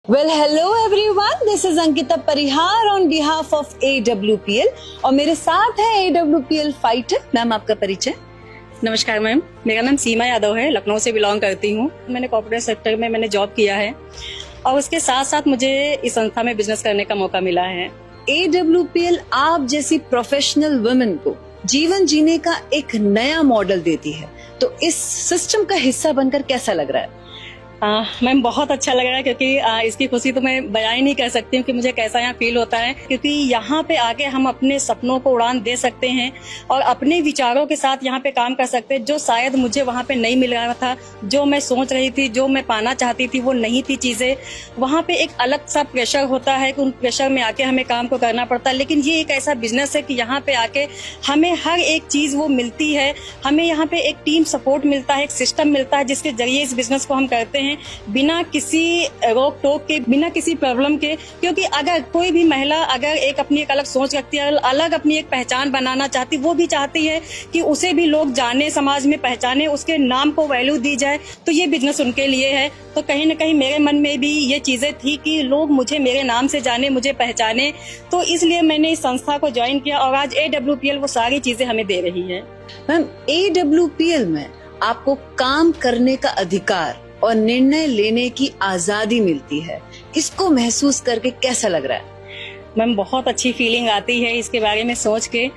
Well, hello everyone. This is Ankita Parihar on behalf of AWPL और मेरे साथ है AWPL फाइटर। मैम, आपका परिचय। नमस्कार मैम, मेरा नाम सीमा यादव है, लखनऊ से बिलोंग करती हूँ। मैंने कॉर्पोरेट सेक्टर में जॉब किया है और उसके साथ साथ मुझे इस संस्था में बिजनेस करने का मौका मिला है। AWPL आप जैसी प्रोफेशनल वुमेन को जीवन जीने का एक नया मॉडल देती है, तो इस सिस्टम का हिस्सा बनकर कैसा लग रहा है? मैम, बहुत अच्छा लग रहा है क्योंकि इसकी खुशी तो मैं बयां ही नहीं कर सकती हूँ कि मुझे कैसा यहाँ फील होता है, क्योंकि यहाँ पे आके हम अपने सपनों को उड़ान दे सकते हैं और अपने विचारों के साथ यहाँ पे काम कर सकते हैं, जो शायद मुझे वहाँ पे नहीं मिल रहा था। जो मैं सोच रही थी, जो मैं पाना चाहती थी, वो नहीं थी चीजें। वहाँ पे एक अलग सा प्रेशर होता है कि उन प्रेशर में आके हमें काम को करना पड़ता है, लेकिन ये एक ऐसा बिजनेस है कि यहाँ पे आके हमें हर एक चीज वो मिलती है। हमें यहाँ पे एक टीम सपोर्ट मिलता है, एक सिस्टम मिलता है, जिसके जरिए इस बिजनेस को हम करते हैं बिना किसी रोक टोक के, बिना किसी प्रॉब्लम के। क्योंकि अगर कोई भी महिला अगर एक अपनी एक अलग सोच रखती है, अलग अपनी एक पहचान बनाना चाहती, वो भी चाहती है कि उसे भी लोग जाने, समाज में पहचाने, उसके नाम को वैल्यू दी जाए, तो ये बिजनेस उनके लिए है। तो कहीं न कहीं मेरे मन में भी ये चीजें थी कि लोग मुझे मेरे नाम से जाने, मुझे पहचाने, तो इसलिए मैंने इस संस्था को ज्वाइन किया और आज AWPL वो सारी चीजें हमें दे रही है। मैम, AWPL में आपको काम करने का अधिकार और निर्णय लेने की आजादी मिलती है, इसको महसूस करके कैसा लग रहा है? मैम, बहुत अच्छी फीलिंग आती है इसके बारे में सोच के,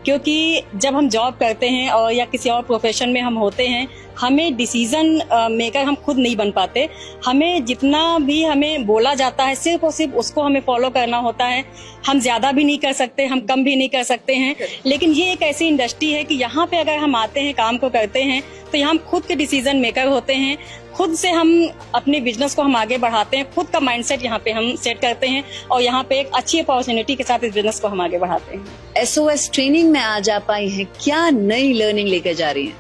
क्योंकि जब हम जॉब करते हैं और या किसी और प्रोफेशन में हम होते हैं, हमें डिसीजन मेकर हम खुद नहीं बन पाते। हमें जितना भी हमें बोला जाता है, सिर्फ और सिर्फ उसको हमें फॉलो करना होता है। हम ज्यादा भी नहीं कर सकते, हम कम भी नहीं कर सकते हैं। लेकिन ये एक ऐसी इंडस्ट्री है कि यहाँ पे अगर हम आते हैं, काम को करते हैं, तो यहाँ हम खुद के डिसीजन मेकर होते हैं। खुद से हम अपने बिजनेस को हम आगे बढ़ाते हैं, खुद का माइंडसेट यहाँ पे हम सेट करते हैं और यहाँ पे एक अच्छी अपॉर्चुनिटी के साथ इस बिजनेस को हम आगे बढ़ाते हैं। SOS ट्रेनिंग में आज आप आई हैं, क्या नई लर्निंग लेकर जा रही हैं?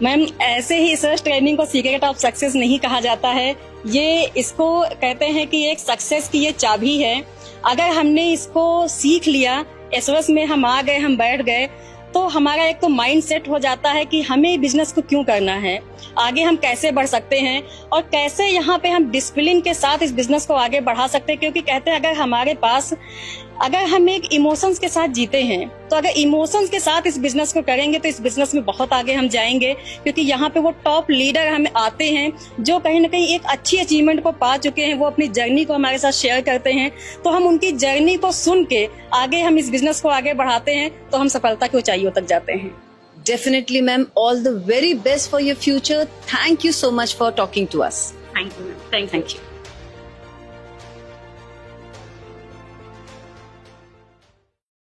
मैम, ऐसे ही SOS ट्रेनिंग को सीक्रेट ऑफ सक्सेस नहीं कहा जाता है। ये इसको कहते हैं कि एक सक्सेस की ये चाबी है। अगर हमने इसको सीख लिया, SOS में हम आ गए, हम बैठ गए, तो हमारा एक तो माइंड सेट हो जाता है कि हमें बिजनेस को क्यों करना है, आगे हम कैसे बढ़ सकते हैं और कैसे यहाँ पे हम डिसिप्लिन के साथ इस बिजनेस को आगे बढ़ा सकते हैं। क्योंकि कहते हैं अगर हमारे पास, अगर हम एक इमोशंस के साथ जीते हैं, तो अगर इमोशंस के साथ इस बिजनेस को करेंगे तो इस बिजनेस में बहुत आगे हम जाएंगे। क्योंकि यहाँ पे वो टॉप लीडर हमें आते हैं जो कहीं ना कहीं एक अच्छी अचीवमेंट को पा चुके हैं, वो अपनी जर्नी को हमारे साथ शेयर करते हैं। तो हम उनकी जर्नी को सुन के आगे हम इस बिजनेस को आगे बढ़ाते हैं, तो हम सफलता की ऊंचाइयों तक जाते हैं। Definitely, ma'am. All the very best for your future. Thank you so much for talking to us. Thank you ma'am, thank you.